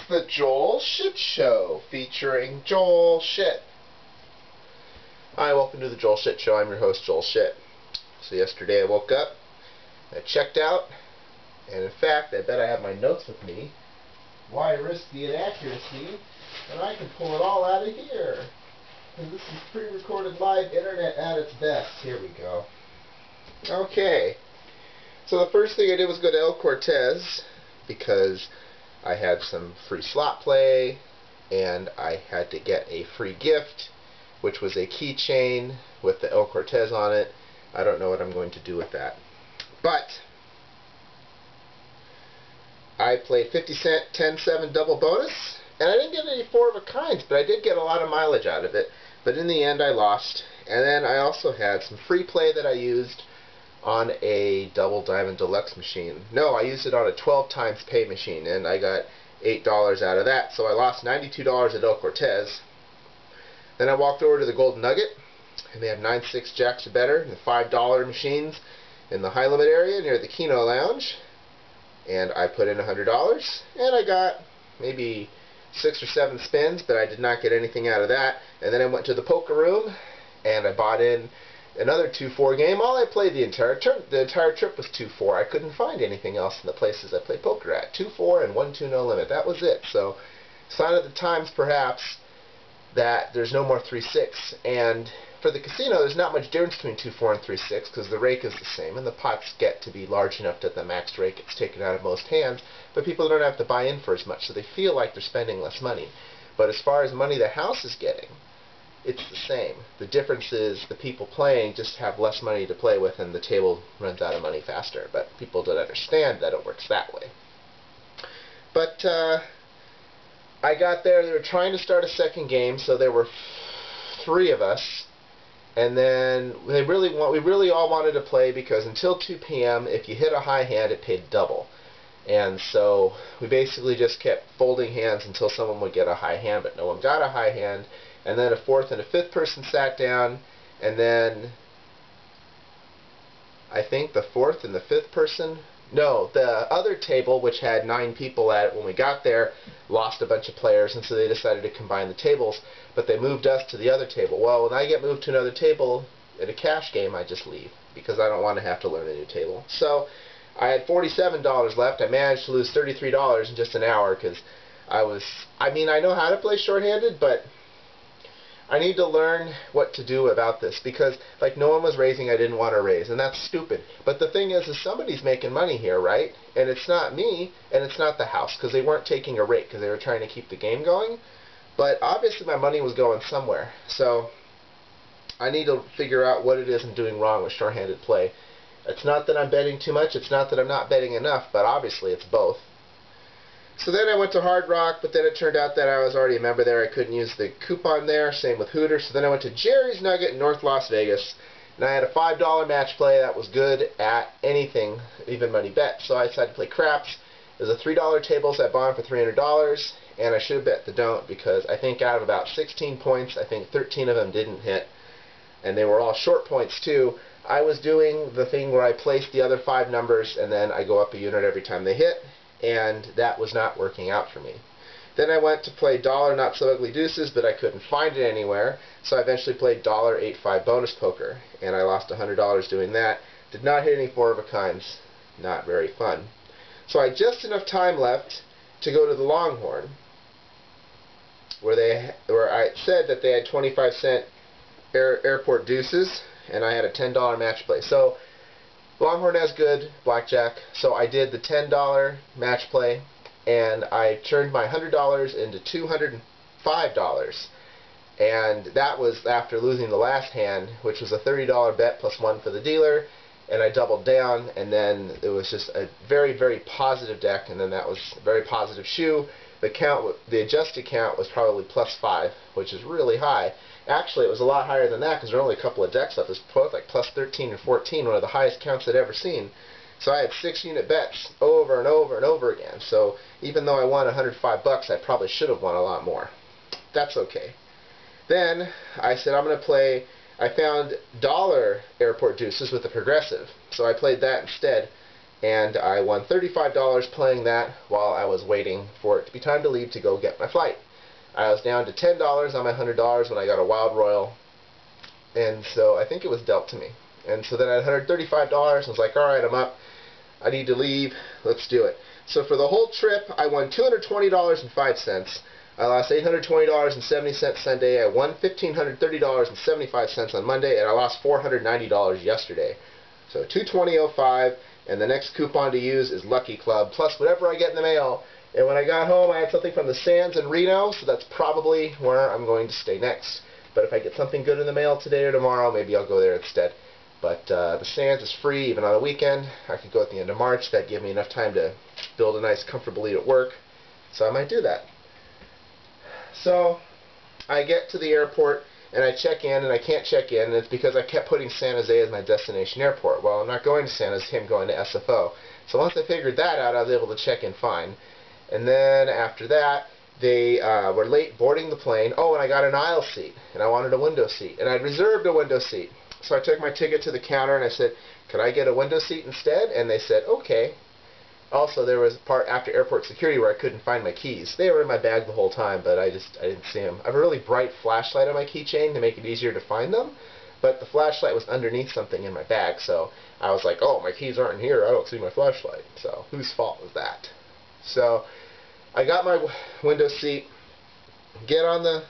The Joel Shit Show, featuring Joel Shit. Hi, welcome to the Joel Shit Show. I'm your host, Joel Shit. So yesterday I woke up, I checked out, and in fact, I bet I have my notes with me. Why risk the inaccuracy when I can pull it all out of here? And this is pre-recorded live internet at its best. Here we go. Okay. So the first thing I did was go to El Cortez, because I had some free slot play, and I had to get a free gift, which was a keychain with the El Cortez on it. I don't know what I'm going to do with that. But I played 50 cent 10-7 double bonus, and I didn't get any 4 of a kinds, but I did get a lot of mileage out of it. But in the end I lost. And then I also had some free play that I used on a double diamond deluxe machine. No, I used it on a 12 times pay machine, and I got $8 out of that, so I lost $92 at El Cortez. Then I walked over to the Golden Nugget, and they have 9-6 jacks or better, and the $5 machines in the high limit area near the Keno Lounge, and I put in $100, and I got maybe 6 or 7 spins, but I did not get anything out of that. And then I went to the poker room, and I bought in another 2-4 game. All I played the entire trip was 2-4. I couldn't find anything else in the places I played poker at. 2-4 and 1-2 no limit. That was it. So, sign of the times perhaps that there's no more 3-6. And for the casino, there's not much difference between 2-4 and 3-6 because the rake is the same, and the pots get to be large enough that the maxed rake gets taken out of most hands, but people don't have to buy in for as much, so they feel like they're spending less money. But as far as money the house is getting, it's the same. The difference is the people playing just have less money to play with, and the table runs out of money faster. But people don't understand that it works that way. But I got there. They were trying to start a second game, so there were 3 of us. And then we really all wanted to play because until 2 p.m., if you hit a high hand, it paid double. And so we basically just kept folding hands until someone would get a high hand, but no one got a high hand. And then a 4th and a 5th person sat down, and then I think the 4th and the 5th person, no, the other table, which had 9 people at it when we got there, lost a bunch of players, and so they decided to combine the tables, but they moved us to the other table. Well, when I get moved to another table at a cash game, I just leave, because I don't want to have to learn a new table. So I had $47 left. I managed to lose $33 in just an hour, because I know how to play shorthanded, but I need to learn what to do about this, because like no one was raising, I didn't want to raise, and that's stupid. But the thing is somebody's making money here, right? And it's not me, and it's not the house, because they weren't taking a rake, because they were trying to keep the game going. But obviously my money was going somewhere, so I need to figure out what it is I'm doing wrong with shorthanded play. It's not that I'm betting too much, it's not that I'm not betting enough, but obviously it's both. So then I went to Hard Rock, but then it turned out that I was already a member there. I couldn't use the coupon there. Same with Hooters. So then I went to Jerry's Nugget in North Las Vegas, and I had a $5 match play that was good at anything, even money bet. So I decided to play craps. It was a $3 table, so I bought it for $300, and I should have bet the don't, because I think out of about 16 points, I think 13 of them didn't hit, and they were all short points too. I was doing the thing where I placed the other 5 numbers, and then I go up a unit every time they hit, and that was not working out for me. Then I went to play dollar not so ugly deuces, but I couldn't find it anywhere, so I eventually played dollar 8-5 bonus poker, and I lost $100 doing that. Did not hit any 4 of a kinds. Not very fun. So I had just enough time left to go to the Longhorn, where I said that they had 25-cent airport deuces, and I had a $10 match play. So Longhorn has good blackjack, so I did the $10 match play, and I turned my $100 into $205, and that was after losing the last hand, which was a $30 bet plus 1 for the dealer, and I doubled down, and then it was just a very, very positive deck, and then that was a very positive shoe. The adjusted count was probably plus 5, which is really high. Actually, it was a lot higher than that because there were only a couple of decks left. It was both like plus 13 and 14, one of the highest counts I'd ever seen. So I had 6-unit bets over and over and over again. So even though I won $105, I probably should have won a lot more. That's okay. Then I said I'm going to play. I found dollar airport deuces with the progressive, so I played that instead. and I won $35 playing that while I was waiting for it to be time to leave to go get my flight. I was down to $10 on my $100 when I got a Wild Royal, and so I think it was dealt to me. And so then I had $135, and I was like, alright, I'm up. I need to leave. Let's do it. So for the whole trip, I won $220.05. I lost $820.70 Sunday. I won $1,530.75 on Monday, and I lost $490 yesterday. So $220.05, and the next coupon to use is Lucky Club, plus whatever I get in the mail. And when I got home, I had something from the Sands in Reno, so that's probably where I'm going to stay next. But if I get something good in the mail today or tomorrow, maybe I'll go there instead. But the Sands is free even on the weekend. I could go at the end of March. That'd give me enough time to build a nice, comfortable eat at work. So I might do that. So I get to the airport and I check in, and I can't check in, and it's because I kept putting San Jose as my destination airport. Well, I'm not going to San Jose, I'm going to SFO. So once I figured that out, I was able to check in fine. And then after that, they were late boarding the plane. Oh, and I got an aisle seat, and I wanted a window seat. And I'd reserved a window seat. So I took my ticket to the counter, and I said, could I get a window seat instead? And they said, okay. Also, there was a part after airport security where I couldn't find my keys. They were in my bag the whole time, but I didn't see them. I have a really bright flashlight on my keychain to make it easier to find them, but the flashlight was underneath something in my bag, so I was like, oh, my keys aren't in here, I don't see my flashlight. So whose fault was that? So I got my window seat, get on the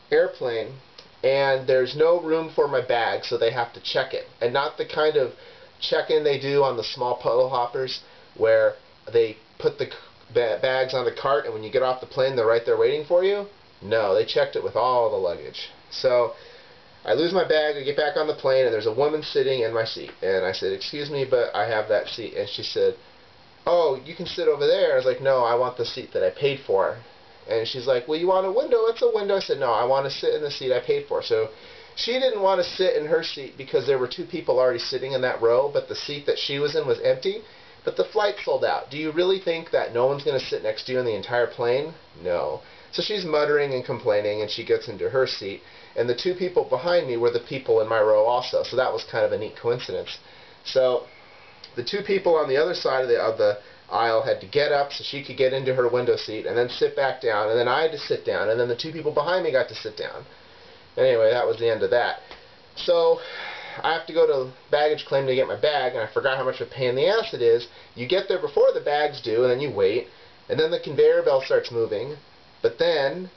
airplane, and there's no room for my bag, so they have to check it. And not the kind of check-in they do on the small puddle hoppers where they put the bags on the cart and when you get off the plane they're right there waiting for you. No, they checked it with all the luggage. So I lose my bag, I get back on the plane, and there's a woman sitting in my seat. And I said, excuse me, but I have that seat. And she said, oh, you can sit over there. I was like, no, I want the seat that I paid for. And she's like, well, you want a window? It's a window. I said, no, I want to sit in the seat I paid for. So she didn't want to sit in her seat because there were two people already sitting in that row, but the seat that she was in was empty. But the flight sold out. Do you really think that no one's going to sit next to you in the entire plane? No. So she's muttering and complaining, and she gets into her seat. And the two people behind me were the people in my row also. So that was kind of a neat coincidence. So the two people on the other side of the aisle had to get up so she could get into her window seat and then sit back down. And then I had to sit down. And then the two people behind me got to sit down. Anyway, that was the end of that. So I have to go to baggage claim to get my bag, and I forgot how much of a pain in the ass it is. You get there before the bag's due, and then you wait, and then the conveyor belt starts moving, but then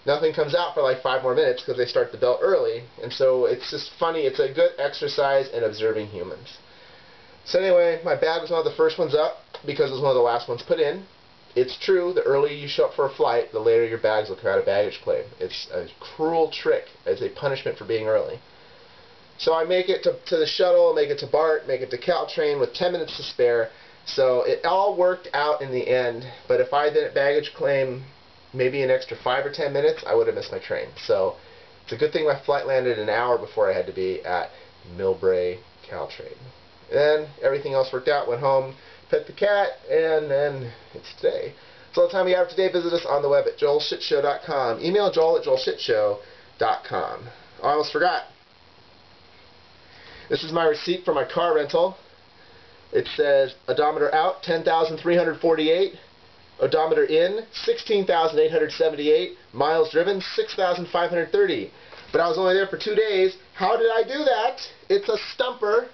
nothing comes out for like 5 more minutes because they start the belt early, and so it's just funny. It's a good exercise in observing humans. So anyway, my bag was one of the first ones up because it was one of the last ones put in. It's true, the earlier you show up for a flight, the later your bags will come out of baggage claim. It's a cruel trick. It's a punishment for being early. So I make it to the shuttle, make it to BART, make it to Caltrain with 10 minutes to spare. So it all worked out in the end. But if I didn't baggage claim maybe an extra 5 or 10 minutes, I would have missed my train. So it's a good thing my flight landed an hour before I had to be at Millbrae Caltrain. Then everything else worked out, went home, pet the cat, and then it's today. So all the time we have today, visit us on the web at joelshitshow.com. Email joel@joelshitshow.com. I almost forgot. This is my receipt for my car rental. It says odometer out, 10,348. Odometer in, 16,878. Miles driven, 6,530. But I was only there for 2 days. How did I do that? It's a stumper.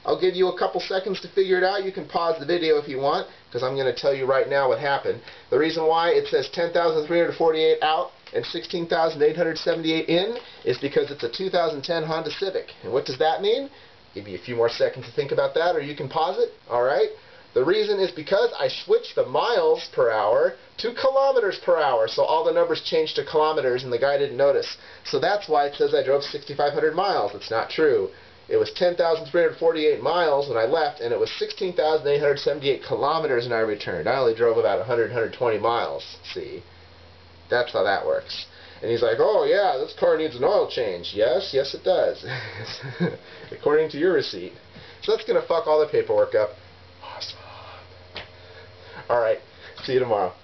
I'll give you a couple seconds to figure it out. You can pause the video if you want, because I'm going to tell you right now what happened. The reason why it says 10,348 out and 16,878 in is because it's a 2010 Honda Civic. And what does that mean? Give you a few more seconds to think about that, or you can pause it. Alright? The reason is because I switched the miles per hour to kilometers per hour. So all the numbers changed to kilometers, and the guy didn't notice. So that's why it says I drove 6,500 miles. It's not true. It was 10,348 miles when I left, and it was 16,878 kilometers when I returned. I only drove about 100, 120 miles. See? That's how that works. And he's like, oh yeah, this car needs an oil change. Yes, yes it does. According to your receipt. So that's going to fuck all the paperwork up. Awesome. Alright, see you tomorrow.